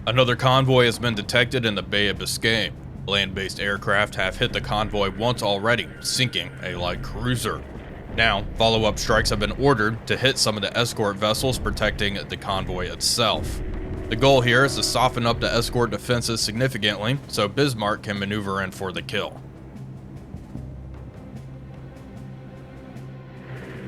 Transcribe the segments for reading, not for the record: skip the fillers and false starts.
Another convoy has been detected in the Bay of Biscay. Land-based aircraft have hit the convoy once already, sinking a light cruiser. Now, follow-up strikes have been ordered to hit some of the escort vessels protecting the convoy itself. The goal here is to soften up the escort defenses significantly so Bismarck can maneuver in for the kill.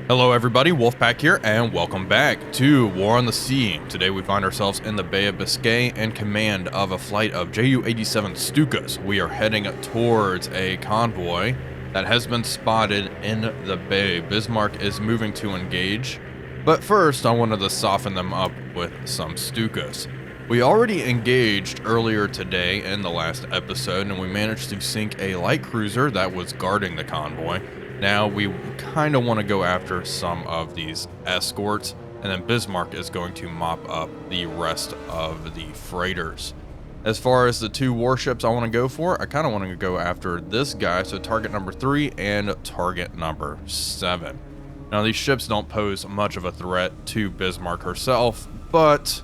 Hello everybody, Wolfpack here, and welcome back to War on the Sea. Today we find ourselves in the Bay of Biscay in command of a flight of Ju-87 Stukas. We are heading towards a convoy that has been spotted in the bay. Bismarck is moving to engage, but first I wanted to soften them up with some Stukas. We already engaged earlier today in the last episode, and we managed to sink a light cruiser that was guarding the convoy. Now we kind of want to go after some of these escorts, and then Bismarck is going to mop up the rest of the freighters. As far as the two warships I want to go for, I kind of want to go after this guy, so target number 3 and target number 7. Now these ships don't pose much of a threat to Bismarck herself, but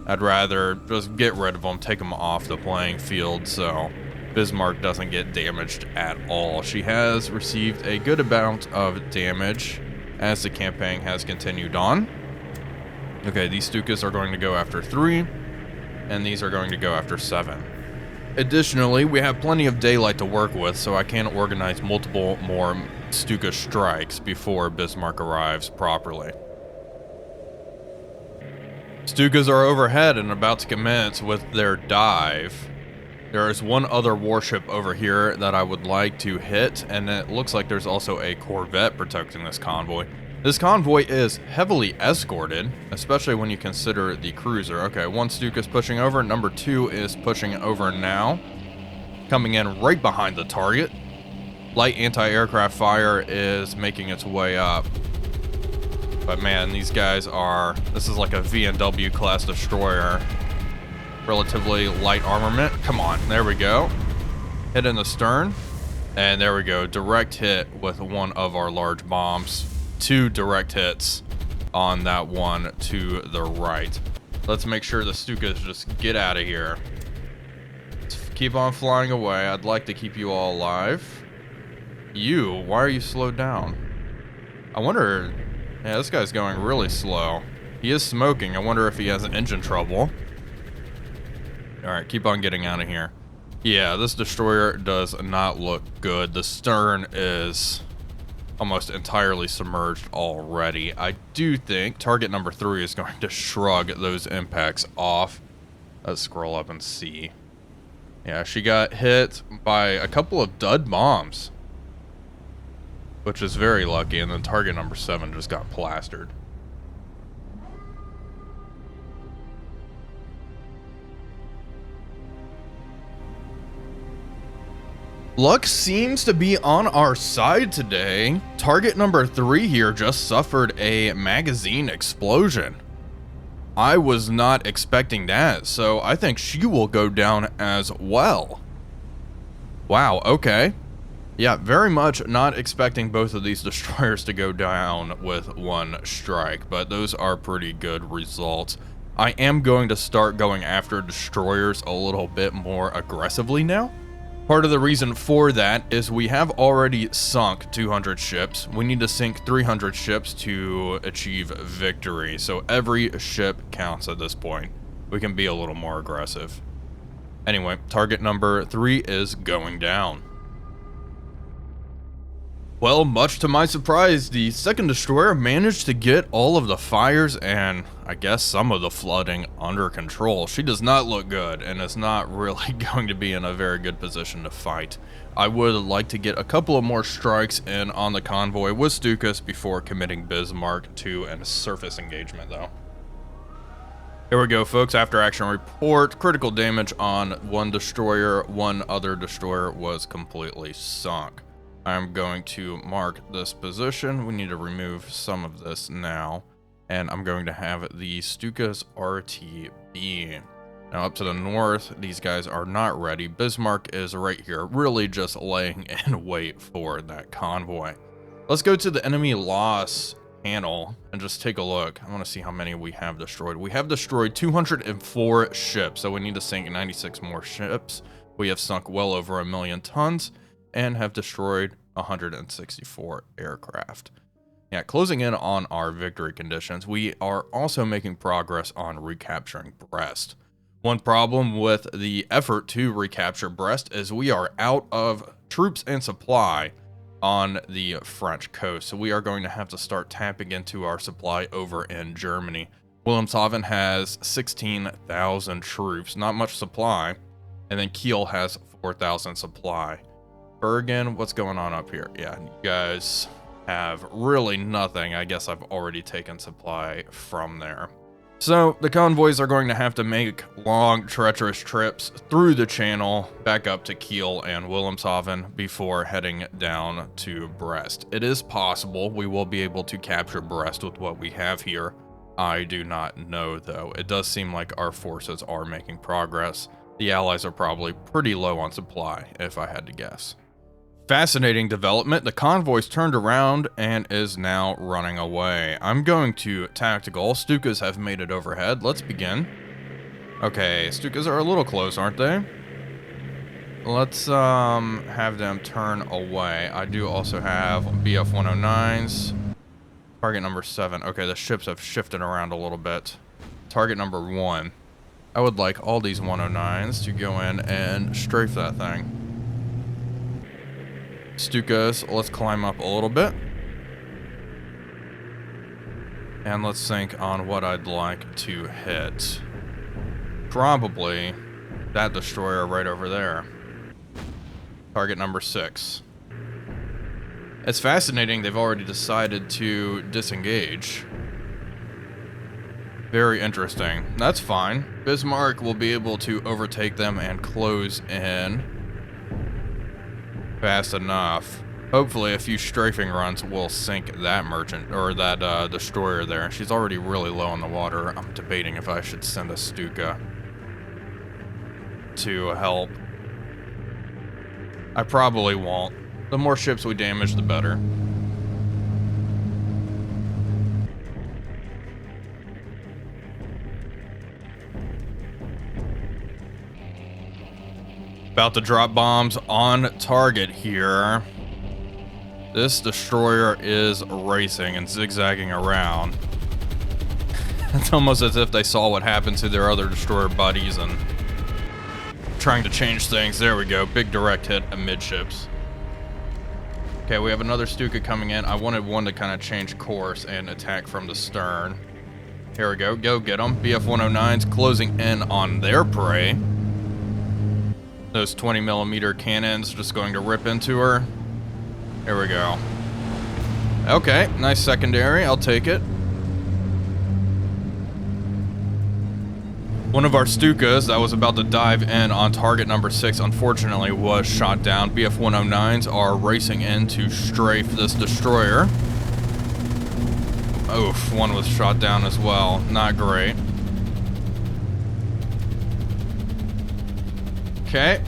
I'd rather just get rid of them, take them off the playing field so Bismarck doesn't get damaged at all. She has received a good amount of damage as the campaign has continued on. Okay, these Stukas are going to go after 3, and these are going to go after 7. Additionally, we have plenty of daylight to work with, so I can organize multiple more Stuka strikes before Bismarck arrives properly. Stukas are overhead and about to commence with their dive. There is one other warship over here that I would like to hit, and it looks like there's also a corvette protecting this convoy. This convoy is heavily escorted, especially when you consider the cruiser. Okay, one Stuka's pushing over, number 2 is pushing over now, coming in right behind the target. Light anti-aircraft fire is making its way up. But man, these guys are, this is like a V&W class destroyer. Relatively light armament. Come on, there we go. Hit in the stern, and there we go. Direct hit with one of our large bombs. 2 direct hits on that one to the right. Let's make sure the Stukas just get out of here. Let's keep on flying away. I'd like to keep you all alive. You, why are you slowed down? I wonder, yeah, this guy's going really slow. He is smoking. I wonder if he has engine trouble. Alright, keep on getting out of here. Yeah, this destroyer does not look good. The stern is almost entirely submerged already. I do think target number 3 is going to shrug those impacts off. Let's scroll up and see. Yeah, she got hit by a couple of dud bombs, which is very lucky, and then target number 7 just got plastered. Luck seems to be on our side today. Target number 3 here just suffered a magazine explosion. I was not expecting that, so I think she will go down as well. Wow, okay. Yeah, very much not expecting both of these destroyers to go down with one strike, but those are pretty good results. I am going to start going after destroyers a little bit more aggressively now. Part of the reason for that is we have already sunk 200 ships. We need to sink 300 ships to achieve victory. So every ship counts at this point. We can be a little more aggressive. Anyway, target number 3 is going down. Well, much to my surprise, the second destroyer managed to get all of the fires and I guess some of the flooding under control. She does not look good and is not really going to be in a very good position to fight. I would like to get a couple of more strikes in on the convoy with Stukas before committing Bismarck to a surface engagement though. Here we go, folks. After action report, critical damage on one destroyer. One other destroyer was completely sunk. I'm going to mark this position. We need to remove some of this now. And I'm going to have the Stukas RTB. Now up to the north, these guys are not ready. Bismarck is right here, really just laying in wait for that convoy. Let's go to the enemy loss panel and just take a look. I want to see how many we have destroyed. We have destroyed 204 ships, so we need to sink 96 more ships. We have sunk well over 1 million tons and have destroyed 164 aircraft. Yeah, closing in on our victory conditions, we are also making progress on recapturing Brest. One problem with the effort to recapture Brest is we are out of troops and supply on the French coast, so we are going to have to start tapping into our supply over in Germany. Wilhelmshaven has 16,000 troops, not much supply, and then Kiel has 4,000 supply. Bergen, what's going on up here? Yeah, you guys have really nothing. I guess I've already taken supply from there. So the convoys are going to have to make long, treacherous trips through the channel back up to Kiel and Wilhelmshaven before heading down to Brest. It is possible we will be able to capture Brest with what we have here. I do not know, though. It does seem like our forces are making progress. The Allies are probably pretty low on supply, if I had to guess. Fascinating development. The convoy's turned around and is now running away. I'm going to tactical. Stukas have made it overhead. Let's begin. Okay, Stukas are a little close, aren't they? Let's have them turn away. I do also have BF-109s. Target number 7. Okay, the ships have shifted around a little bit. Target number 1. I would like all these 109s to go in and strafe that thing. Stukas, let's climb up a little bit. And let's think on what I'd like to hit. Probably that destroyer right over there. Target number 6. It's fascinating they've already decided to disengage. Very interesting. That's fine. Bismarck will be able to overtake them and close in fast enough. Hopefully a few strafing runs will sink that merchant, or that destroyer there. She's already really low in the water. I'm debating if I should send a Stuka to help. I probably won't. The more ships we damage, the better. About to drop bombs on target here. This destroyer is racing and zigzagging around. It's almost as if they saw what happened to their other destroyer buddies and trying to change things. There we go. Big direct hit amidships. Okay, we have another Stuka coming in. I wanted one to kind of change course and attack from the stern. Here we go. Go get them. BF-109s closing in on their prey. Those 20mm cannons just going to rip into her. Here we go. Okay, nice secondary. I'll take it. One of our Stukas that was about to dive in on target number 6 unfortunately was shot down. BF-109s are racing in to strafe this destroyer. Oof, one was shot down as well. Not great. Okay,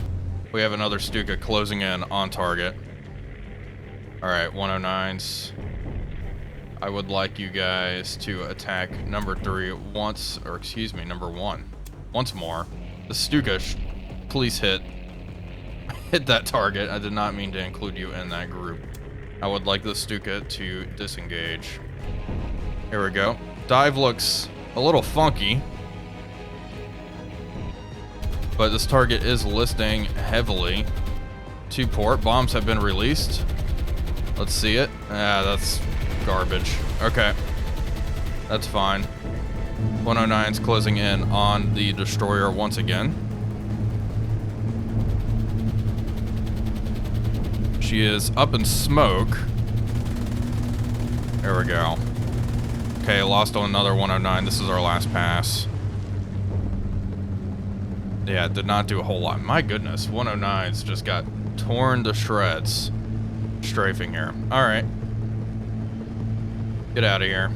we have another Stuka closing in on target. Alright, 109s. I would like you guys to attack number 3 once, or excuse me, number 1. Once more. The Stuka, please hit that target. I did not mean to include you in that group. I would like the Stuka to disengage. Here we go. Dive looks a little funky, but this target is listing heavily to port. Bombs have been released. Let's see it. Ah, that's garbage. Okay. That's fine. 109's closing in on the destroyer once again. She is up in smoke. There we go. Okay, lost on another 109. This is our last pass. Yeah, did not do a whole lot. My goodness, 109's just got torn to shreds. Strafing here. Alright. Get out of here.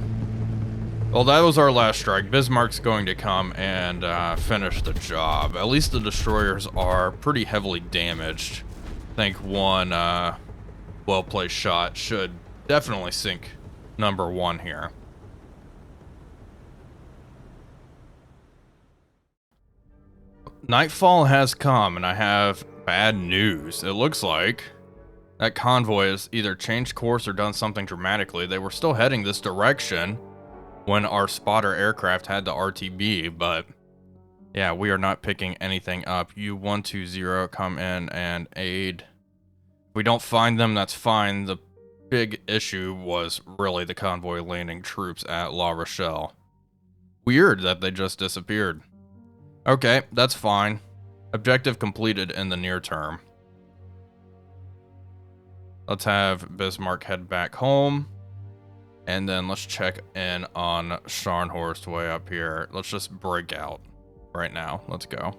Well, that was our last strike. Bismarck's going to come and finish the job. At least the destroyers are pretty heavily damaged. I think one well-placed shot should definitely sink number one here. Nightfall has come, and I have bad news. It looks like that convoy has either changed course or done something dramatically. They were still heading this direction when our spotter aircraft had the RTB, but yeah, we are not picking anything up. U-120, come in and aid. If we don't find them, that's fine. The big issue was really the convoy landing troops at La Rochelle. Weird that they just disappeared. Okay, that's fine. Objective completed in the near term. Let's have Bismarck head back home. And then let's check in on Scharnhorst way up here. Let's just break out right now. Let's go.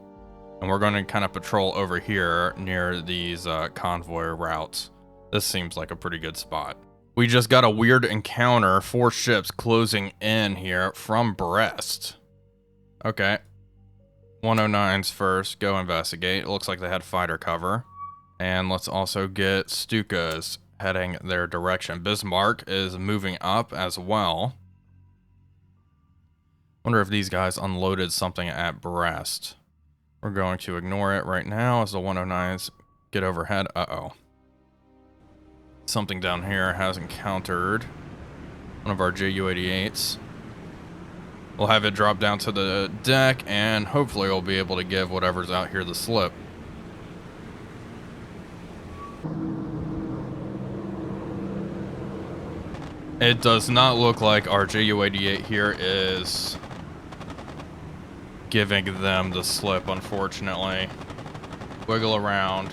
And we're going to kind of patrol over here near these convoy routes. This seems like a pretty good spot. We just got a weird encounter. 4 ships closing in here from Brest. Okay. 109's first. Go investigate. It looks like they had fighter cover. And let's also get Stukas heading their direction. Bismarck is moving up as well. Wonder if these guys unloaded something at Brest. We're going to ignore it right now as the 109s get overhead. Uh-oh. Something down here has encountered one of our Ju-88s. We'll have it drop down to the deck, and hopefully we'll be able to give whatever's out here the slip. It does not look like our Ju-88 here is giving them the slip, unfortunately. Wiggle around.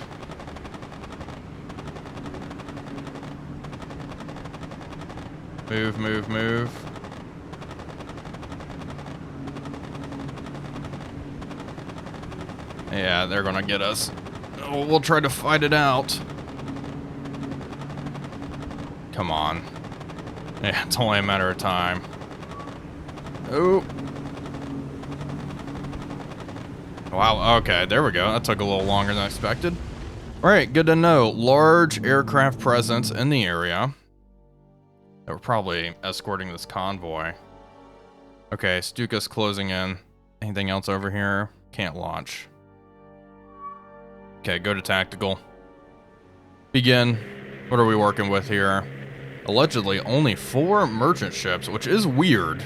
Move, move, move. Yeah, they're gonna get us. Oh, we'll try to fight it out. Come on. Yeah, it's only a matter of time. Oh. Wow, okay, there we go. That took a little longer than expected. Alright, good to know. Large aircraft presence in the area. They were probably escorting this convoy. Okay, Stuka's closing in. Anything else over here? Can't launch. Okay, go to tactical. Begin. What are we working with here? Allegedly only 4 merchant ships, which is weird.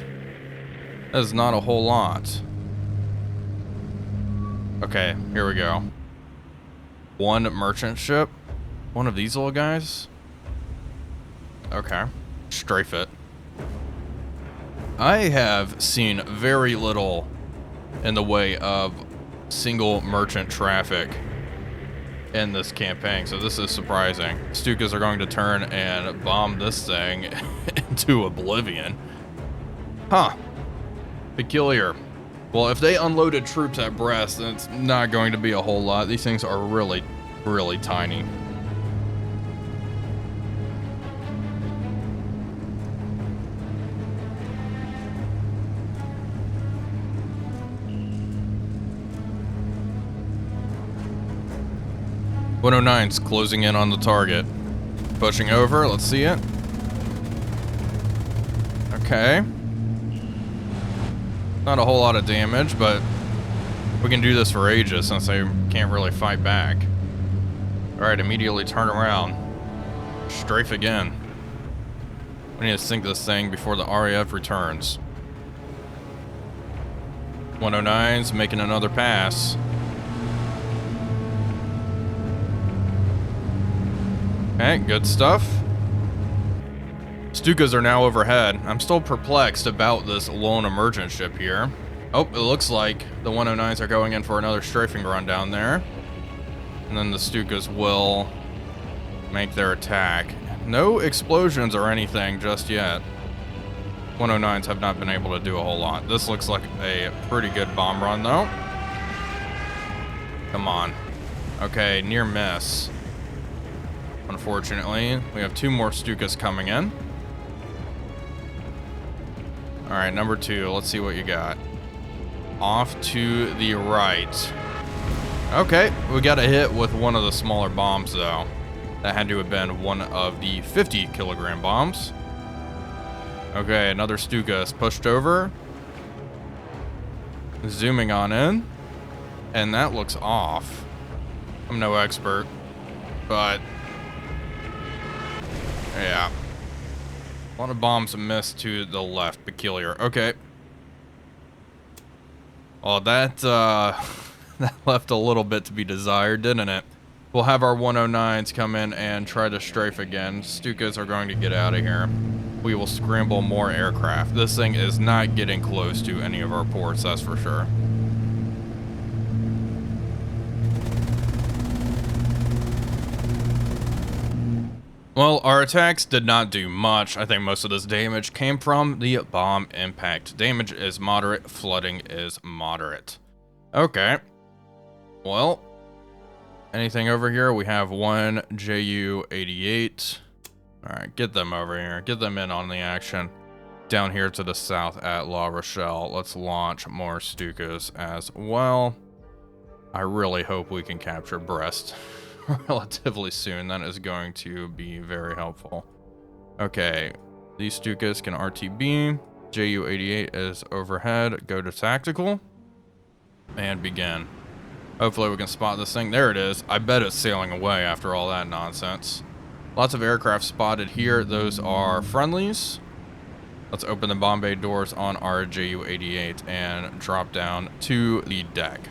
That is not a whole lot. Okay, here we go. 1 merchant ship. One of these little guys. Okay. Strafe it. I have seen very little in the way of single merchant traffic in this campaign, so this is surprising. Stukas are going to turn and bomb this thing into oblivion. Huh. Peculiar. Well, if they unloaded troops at Brest, then it's not going to be a whole lot. These things are really, really tiny. .109's closing in on the target. Pushing over, let's see it. Okay. Not a whole lot of damage, but we can do this for ages since they can't really fight back. Alright, immediately turn around. Strafe again. We need to sink this thing before the RAF returns. 109's making another pass. Okay, good stuff. Stukas are now overhead. I'm still perplexed about this lone emergent ship here. Oh, it looks like the 109s are going in for another strafing run down there. And then the Stukas will make their attack. No explosions or anything just yet. 109s have not been able to do a whole lot. This looks like a pretty good bomb run though. Come on. Okay, near miss. Unfortunately, we have 2 more Stukas coming in. Alright, number 2. Let's see what you got. Off to the right. Okay, we got a hit with one of the smaller bombs, though. That had to have been one of the 50-kilogram bombs. Okay, another Stuka is pushed over. Zooming on in. And that looks off. I'm no expert, but yeah. A lot of bombs missed to the left. Peculiar. Okay. Well, that, that left a little bit to be desired, didn't it? We'll have our 109s come in and try to strafe again. Stukas are going to get out of here. We will scramble more aircraft. This thing is not getting close to any of our ports, that's for sure. Well, our attacks did not do much. I think most of this damage came from the bomb impact. Damage is moderate, flooding is moderate. Okay. Well, anything over here? We have one Ju-88. Alright, get them over here. Get them in on the action. Down here to the south at La Rochelle. Let's launch more Stukas as well. I really hope we can capture Brest relatively soon. That is going to be very helpful. Okay, these Stukas can RTB. Ju-88 is overhead. Go to tactical. And begin. Hopefully we can spot this thing. There it is. I bet it's sailing away after all that nonsense. Lots of aircraft spotted here. Those are friendlies. Let's open the bomb bay doors on our Ju-88 and drop down to the deck.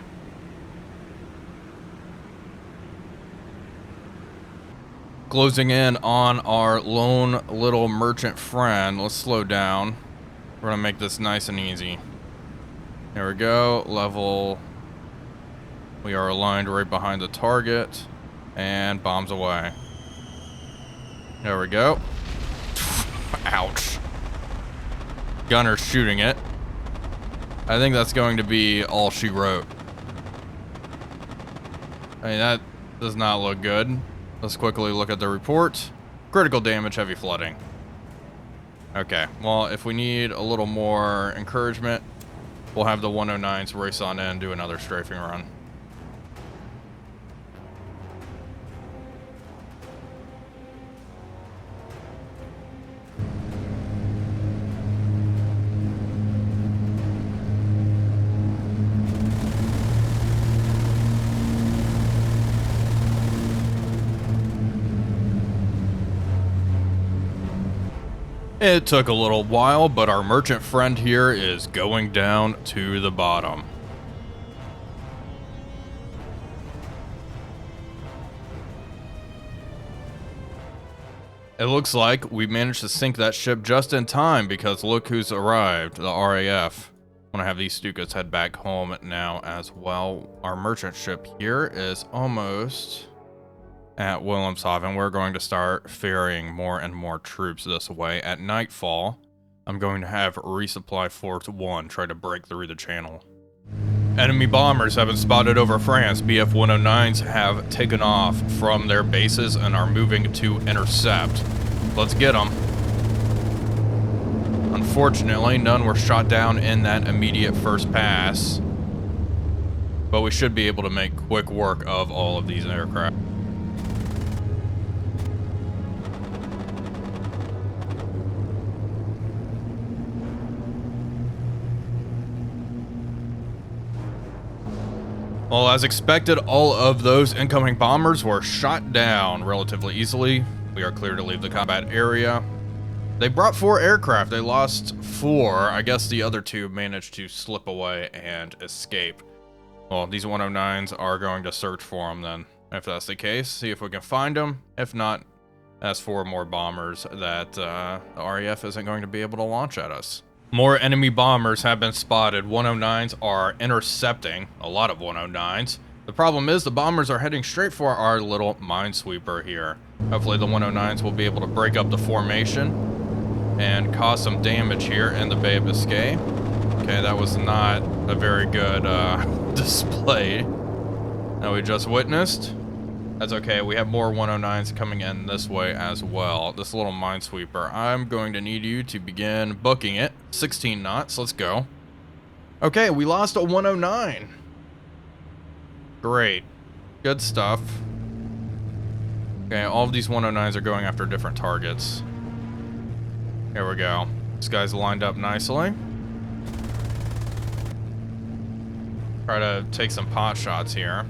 Closing in on our lone little merchant friend. Let's slow down. We're gonna make this nice and easy. There we go. Level. We are aligned right behind the target. And bombs away. There we go. Ouch. Gunner's shooting it. I think that's going to be all she wrote. I mean, that does not look good. Let's quickly look at the report. Critical damage, heavy flooding. Okay, well, if we need a little more encouragement, we'll have the 109s race on in and do another strafing run. It took a little while, but our merchant friend here is going down to the bottom. It looks like we managed to sink that ship just in time because look who's arrived, the RAF. I'm gonna have these Stukas head back home now as well. Our merchant ship here is almost at Wilhelmshaven. We're going to start ferrying more and more troops this way. At nightfall, I'm going to have Resupply Force 1 try to break through the channel. Enemy bombers have been spotted over France. BF-109s have taken off from their bases and are moving to intercept. Let's get them. Unfortunately, none were shot down in that immediate first pass, but we should be able to make quick work of all of these aircraft. Well, as expected, all of those incoming bombers were shot down relatively easily. We are clear to leave the combat area. They brought 4 aircraft. They lost 4. I guess the other 2 managed to slip away and escape. Well, these 109s are going to search for them then. If that's the case, see if we can find them. If not, that's 4 more bombers that the RAF isn't going to be able to launch at us. More enemy bombers have been spotted. 109s are intercepting, a lot of 109s. The problem is the bombers are heading straight for our little minesweeper here. Hopefully the 109s will be able to break up the formation and cause some damage here in the Bay of Biscay. Okay, that was not a very good display that we just witnessed. That's okay, we have more 109s coming in this way as well. This little minesweeper, I'm going to need you to begin booking it. 16 knots, let's go. Okay, we lost a 109. Great, good stuff. Okay, all of these 109s are going after different targets. Here we go. This guy's lined up nicely. Try to take some pot shots here.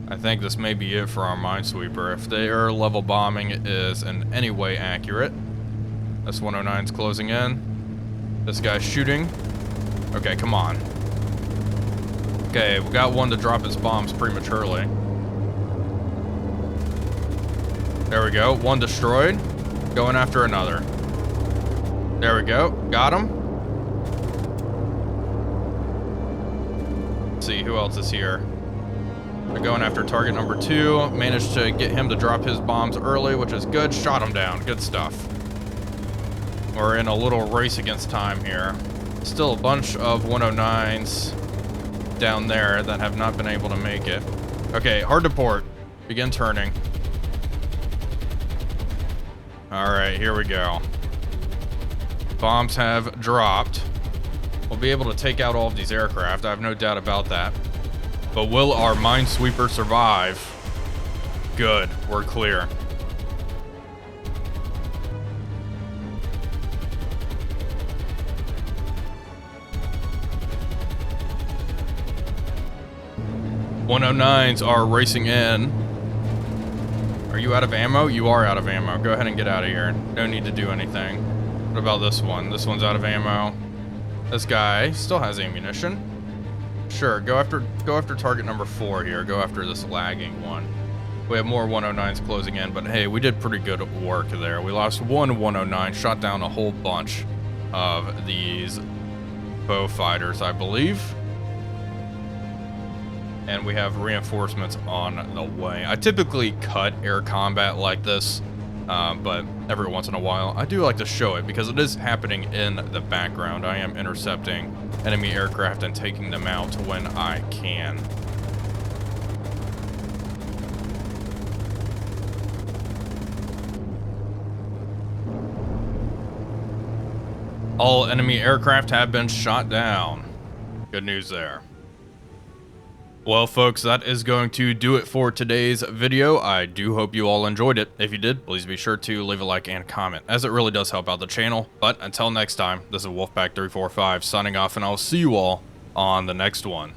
I think this may be it for our minesweeper. If their level bombing is in any way accurate. This 109's closing in. This guy's shooting. Okay, come on. Okay, we got one to drop his bombs prematurely. There we go. One destroyed. Going after another. There we go. Got him. Let's see, who else is here? They're going after target number 2. Managed to get him to drop his bombs early, which is good. Shot him down. Good stuff. We're in a little race against time here. Still a bunch of 109s down there that have not been able to make it. Okay, hard to port. Begin turning. Alright, here we go. Bombs have dropped. We'll be able to take out all of these aircraft. I have no doubt about that. But will our minesweeper survive? Good, we're clear. "109s are racing in." Are you out of ammo? You are out of ammo. Go ahead and get out of here. No need to do anything. What about this one? This one's out of ammo. This guy still has ammunition. Sure, go after target number 4 here. Go after this lagging one. We have more 109s closing in, but hey, we did pretty good work there. We lost one 109, shot down a whole bunch of these bow fighters, I believe. And we have reinforcements on the way. I typically cut air combat like this, but every once in a while, I do like to show it because it is happening in the background. I am intercepting enemy aircraft and taking them out when I can. All enemy aircraft have been shot down. Good news there. Well, folks, that is going to do it for today's video. I do hope you all enjoyed it. If you did, please be sure to leave a like and comment, as it really does help out the channel. But until next time, this is Wolfpack345 signing off, and I'll see you all on the next one.